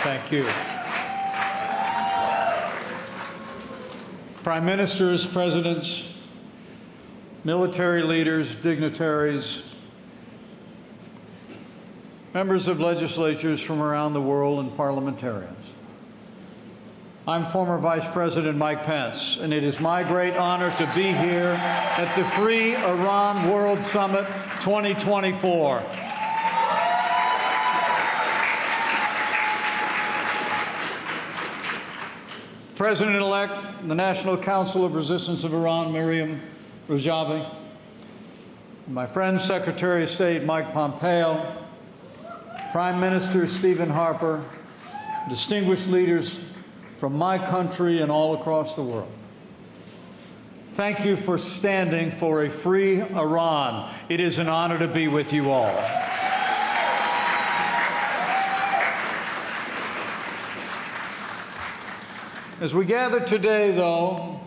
Thank you. Prime ministers, presidents, military leaders, dignitaries, members of legislatures from around the world, and parliamentarians. I'm former Vice President Mike Pence, and it is my great honor to be here at the Free Iran World Summit 2024. President-elect, the National Council of Resistance of Iran, Miriam Rajavi, my friend Secretary of State Mike Pompeo, Prime Minister Stephen Harper, distinguished leaders from my country and all across the world. Thank you for standing for a free Iran. It is an honor to be with you all. As we gather today, though,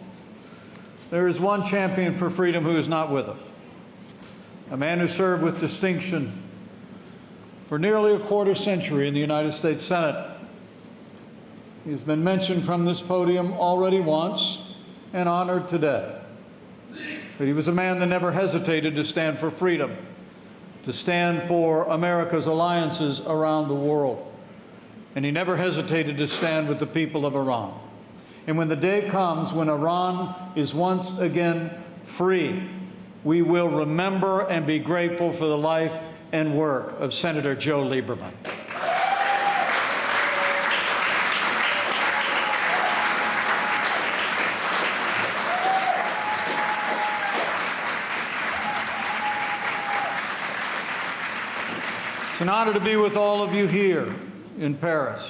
there is one champion for freedom who is not with us, a man who served with distinction for nearly a quarter century in the United States Senate. He's been mentioned from this podium already once and honored today. But he was a man that never hesitated to stand for freedom, to stand for America's alliances around the world. And he never hesitated to stand with the people of Iran. And when the day comes when Iran is once again free, we will remember and be grateful for the life and work of Senator Joe Lieberman. It's an honor to be with all of you here in Paris,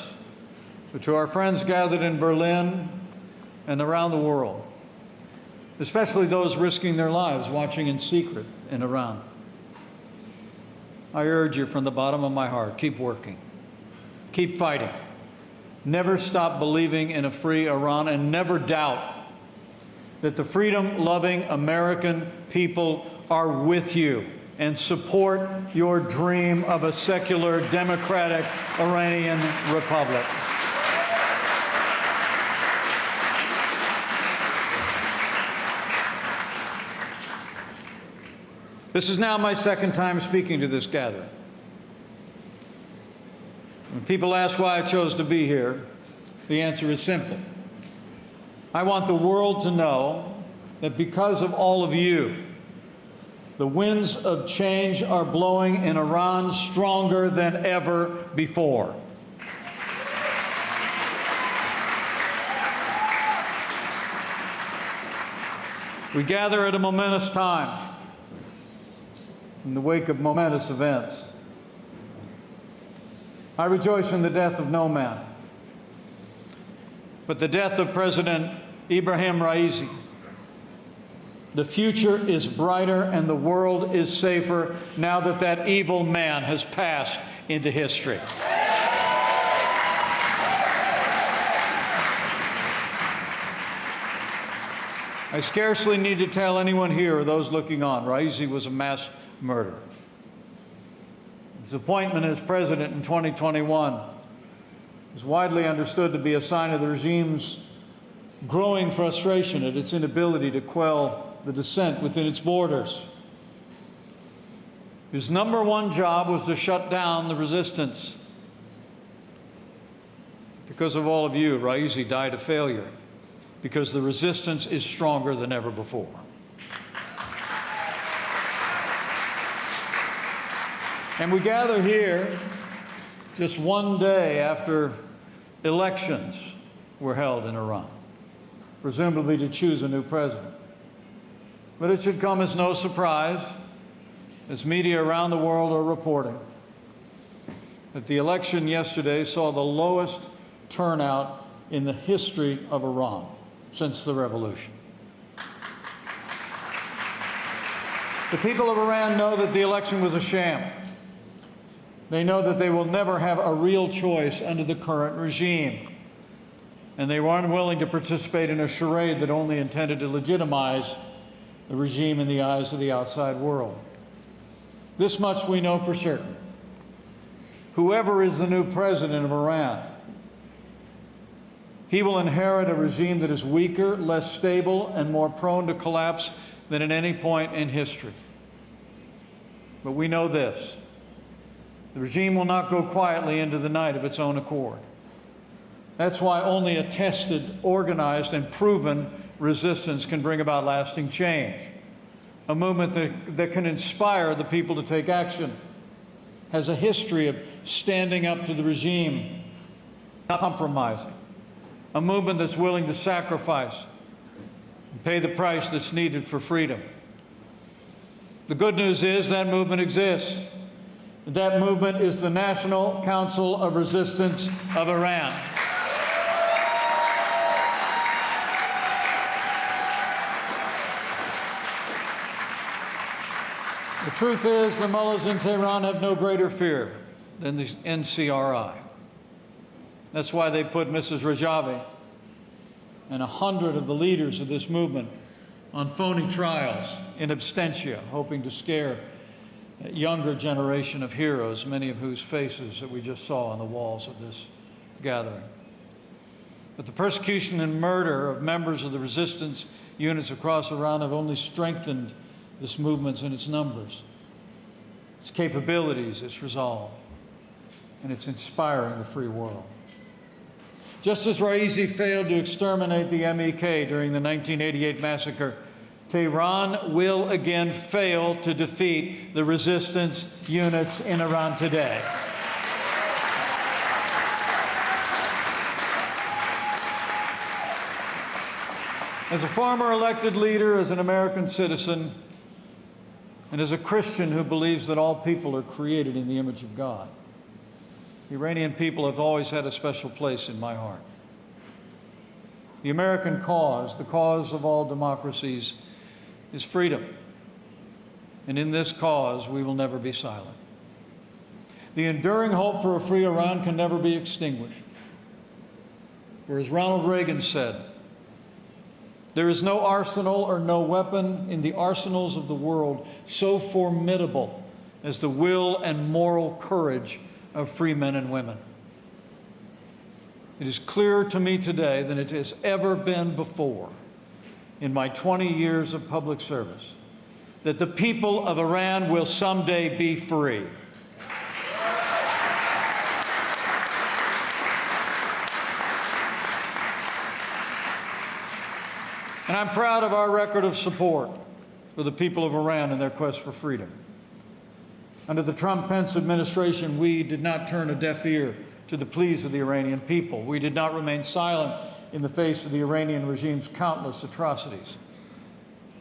but to our friends gathered in Berlin and around the world, especially those risking their lives watching in secret in Iran. I urge you from the bottom of my heart, keep working, keep fighting. Never stop believing in a free Iran, and never doubt that the freedom-loving American people are with you and support your dream of a secular, democratic Iranian republic. This is now my second time speaking to this gathering. When people ask why I chose to be here, the answer is simple. I want the world to know that because of all of you, the winds of change are blowing in Iran stronger than ever before. We gather at a momentous time in the wake of momentous events. I rejoice in the death of no man, but the death of President Ibrahim Raisi. The future is brighter and the world is safer now that that evil man has passed into history. I scarcely need to tell anyone here or those looking on, Raisi was a mass murderer. His appointment as president in 2021 is widely understood to be a sign of the regime's growing frustration at its inability to quell the dissent within its borders. His number one job was to shut down the resistance. Because of all of you, Raisi died a failure, because the resistance is stronger than ever before. And we gather here just one day after elections were held in Iran, presumably to choose a new president. But it should come as no surprise, as media around the world are reporting, that the election yesterday saw the lowest turnout in the history of Iran since the revolution. The people of Iran know that the election was a sham. They know that they will never have a real choice under the current regime. And they were unwilling to participate in a charade that only intended to legitimize the regime in the eyes of the outside world. This much we know for certain. Whoever is the new president of Iran He will inherit a regime that is weaker, less stable, and more prone to collapse than at any point in history. But we know this: the regime will not go quietly into the night of its own accord. That's why only a tested, organized, and proven resistance can bring about lasting change. A movement that can inspire the people to take action, has a history of standing up to the regime, not compromising. A movement that's willing to sacrifice and pay the price that's needed for freedom. The good news is that movement exists. That movement is the National Council of Resistance of Iran. The truth is, the mullahs in Tehran have no greater fear than the NCRI. That's why they put Mrs. Rajavi and 100 of the leaders of this movement on phony trials in absentia, hoping to scare a younger generation of heroes, many of whose faces that we just saw on the walls of this gathering. But the persecution and murder of members of the resistance units across Iran have only strengthened this movement and its numbers, its capabilities, its resolve, and it's inspiring the free world. Just as Raisi failed to exterminate the MEK during the 1988 massacre, Tehran will again fail to defeat the resistance units in Iran today. As a former elected leader, as an American citizen, and as a Christian who believes that all people are created in the image of God, the Iranian people have always had a special place in my heart. The American cause, the cause of all democracies, is freedom. And in this cause, we will never be silent. The enduring hope for a free Iran can never be extinguished. For as Ronald Reagan said, there is no arsenal or no weapon in the arsenals of the world so formidable as the will and moral courage of free men and women. It is clearer to me today than it has ever been before in my 20 years of public service that the people of Iran will someday be free. And I'm proud of our record of support for the people of Iran in their quest for freedom. Under the Trump-Pence administration, we did not turn a deaf ear to the pleas of the Iranian people. We did not remain silent in the face of the Iranian regime's countless atrocities.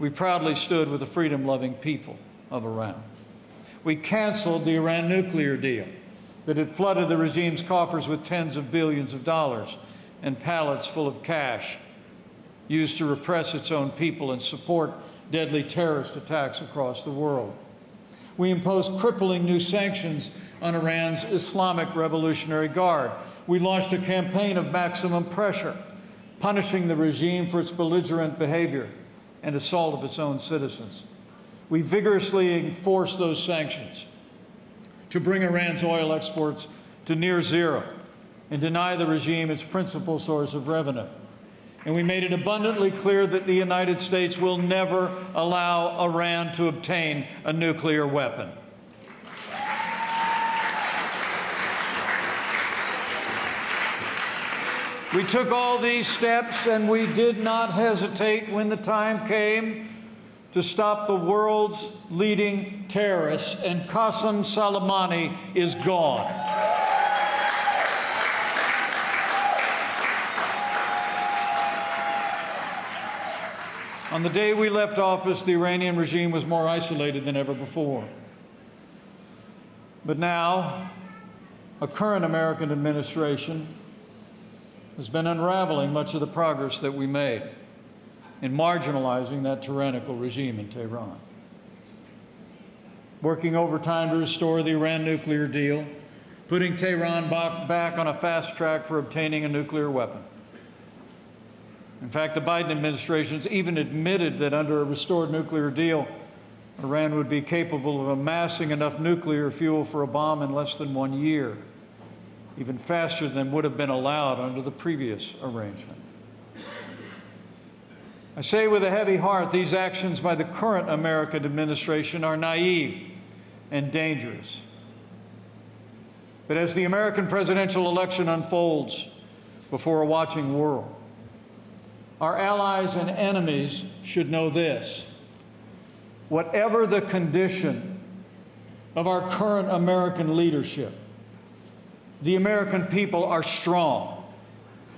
We proudly stood with the freedom-loving people of Iran. We canceled the Iran nuclear deal that had flooded the regime's coffers with tens of billions of dollars and pallets full of cash used to repress its own people and support deadly terrorist attacks across the world. We imposed crippling new sanctions on Iran's Islamic Revolutionary Guard. We launched a campaign of maximum pressure, punishing the regime for its belligerent behavior and assault of its own citizens. We vigorously enforced those sanctions to bring Iran's oil exports to near zero and deny the regime its principal source of revenue. And we made it abundantly clear that the United States will never allow Iran to obtain a nuclear weapon. We took all these steps, and we did not hesitate when the time came to stop the world's leading terrorists, and Qasem Soleimani is gone. On the day we left office, the Iranian regime was more isolated than ever before. But now, a current American administration has been unraveling much of the progress that we made in marginalizing that tyrannical regime in Tehran. Working overtime to restore the Iran nuclear deal, putting Tehran back on a fast track for obtaining a nuclear weapon. In fact, the Biden administration has even admitted that under a restored nuclear deal, Iran would be capable of amassing enough nuclear fuel for a bomb in less than 1 year. even faster than would have been allowed under the previous arrangement. I say with a heavy heart, these actions by the current American administration are naive and dangerous. But as the American presidential election unfolds before a watching world, our allies and enemies should know this: whatever the condition of our current American leadership, the American people are strong.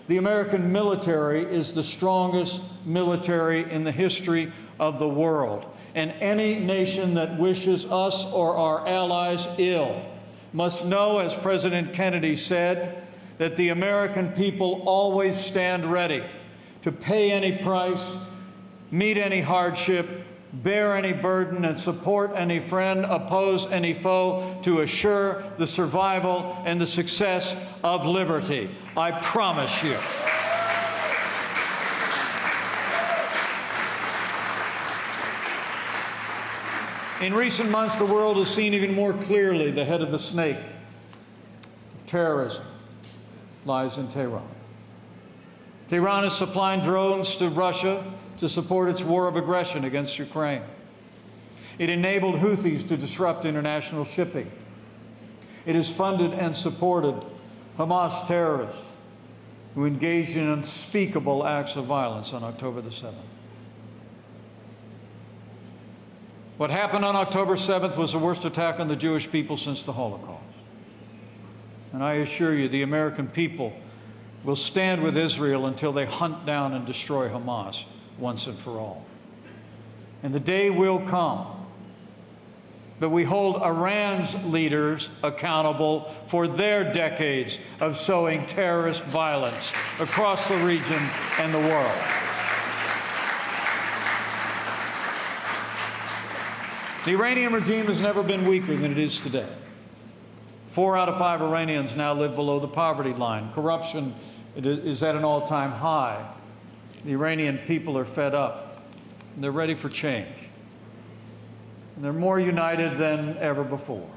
The American military is the strongest military in the history of the world. And any nation that wishes us or our allies ill must know, as President Kennedy said, that the American people always stand ready to pay any price, meet any hardship, bear any burden, and support any friend, oppose any foe, to assure the survival and the success of liberty. I promise you. In recent months, the world has seen even more clearly the head of the snake of terrorism lies in Tehran. Tehran is supplying drones to Russia to support its war of aggression against Ukraine. It enabled Houthis to disrupt international shipping. It has funded and supported Hamas terrorists who engaged in unspeakable acts of violence on October the 7th. What happened on October 7th was the worst attack on the Jewish people since the Holocaust. And I assure you, the American people will stand with Israel until they hunt down and destroy Hamas once and for all. And the day will come that we hold Iran's leaders accountable for their decades of sowing terrorist violence across the region and the world. The Iranian regime has never been weaker than it is today. 4 out of 5 Iranians now live below the poverty line. Corruption is at an all-time high. The Iranian people are fed up, and they're ready for change. And they're more united than ever before.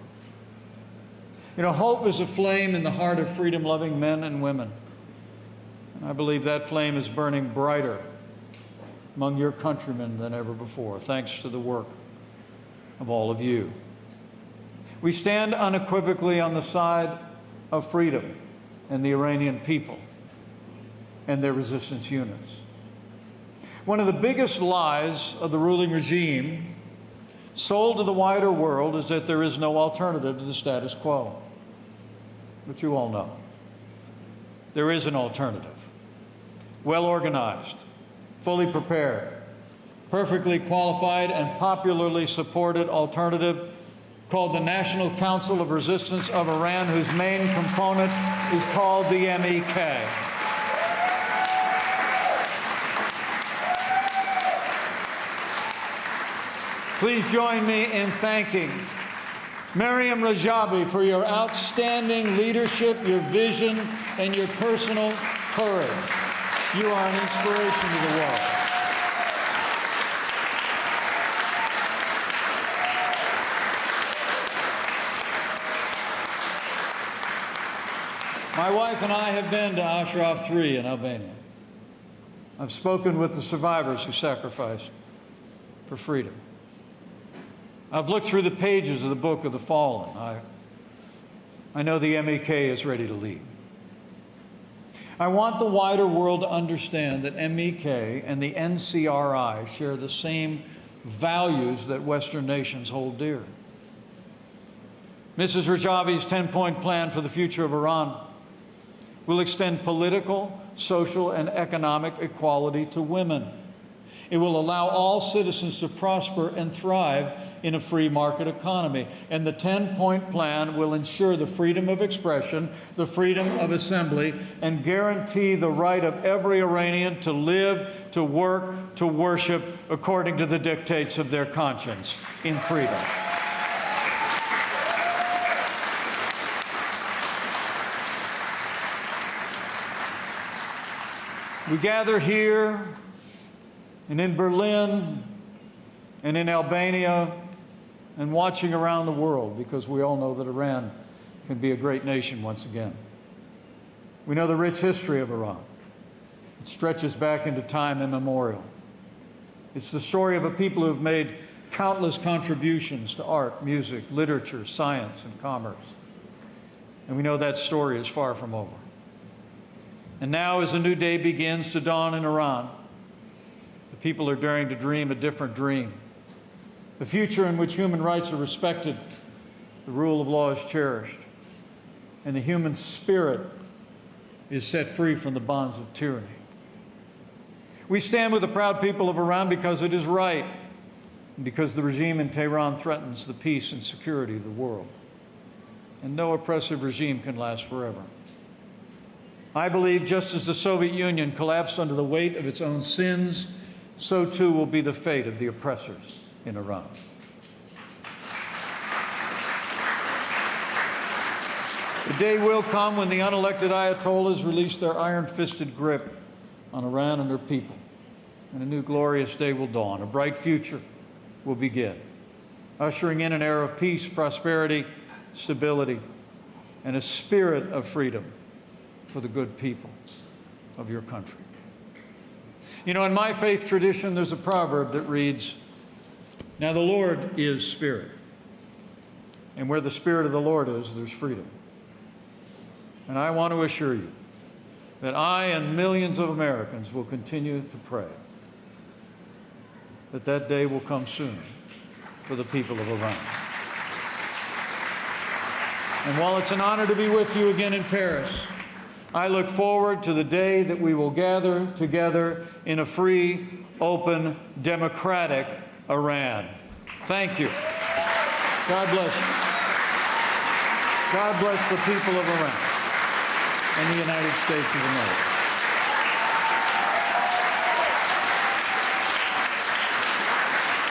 You know, hope is a flame in the heart of freedom-loving men and women. And I believe that flame is burning brighter among your countrymen than ever before, thanks to the work of all of you. We stand unequivocally on the side of freedom and the Iranian people and their resistance units. One of the biggest lies of the ruling regime sold to the wider world is that there is no alternative to the status quo. But you all know there is an alternative. Well organized, fully prepared, perfectly qualified, and popularly supported alternative called the National Council of Resistance of Iran, whose main component is called the MEK. Please join me in thanking Maryam Rajabi for your outstanding leadership, your vision, and your personal courage. You are an inspiration to the world. My wife and I have been to Ashraf 3 in Albania. I've spoken with the survivors who sacrificed for freedom. I've looked through the pages of the Book of the Fallen. I know the MEK is ready to lead. I want the wider world to understand that MEK and the NCRI share the same values that Western nations hold dear. Mrs. Rajavi's 10-point plan for the future of Iran will extend political, social, and economic equality to women. It will allow all citizens to prosper and thrive in a free market economy. And the 10-point plan will ensure the freedom of expression, the freedom of assembly, and guarantee the right of every Iranian to live, to work, to worship according to the dictates of their conscience in freedom. We gather here and in Berlin and in Albania and watching around the world because we all know that Iran can be a great nation once again. We know the rich history of Iran. It stretches back into time immemorial. It's the story of a people who have made countless contributions to art, music, literature, science, and commerce. And we know that story is far from over. And now, as a new day begins to dawn in Iran, the people are daring to dream a different dream. A future in which human rights are respected, the rule of law is cherished, and the human spirit is set free from the bonds of tyranny. We stand with the proud people of Iran because it is right, and because the regime in Tehran threatens the peace and security of the world. And no oppressive regime can last forever. I believe just as the Soviet Union collapsed under the weight of its own sins, so too will be the fate of the oppressors in Iran. The day will come when the unelected Ayatollahs release their iron-fisted grip on Iran and her people, and a new glorious day will dawn. A bright future will begin, ushering in an era of peace, prosperity, stability, and a spirit of freedom for the good people of your country. You know, in my faith tradition, there's a proverb that reads, "Now the Lord is Spirit, and where the Spirit of the Lord is, there's freedom." And I want to assure you that I and millions of Americans will continue to pray that that day will come soon for the people of Iran. And while it's an honor to be with you again in Paris, I look forward to the day that we will gather together in a free, open, democratic Iran. Thank you. God bless you. God bless the people of Iran and the United States of America.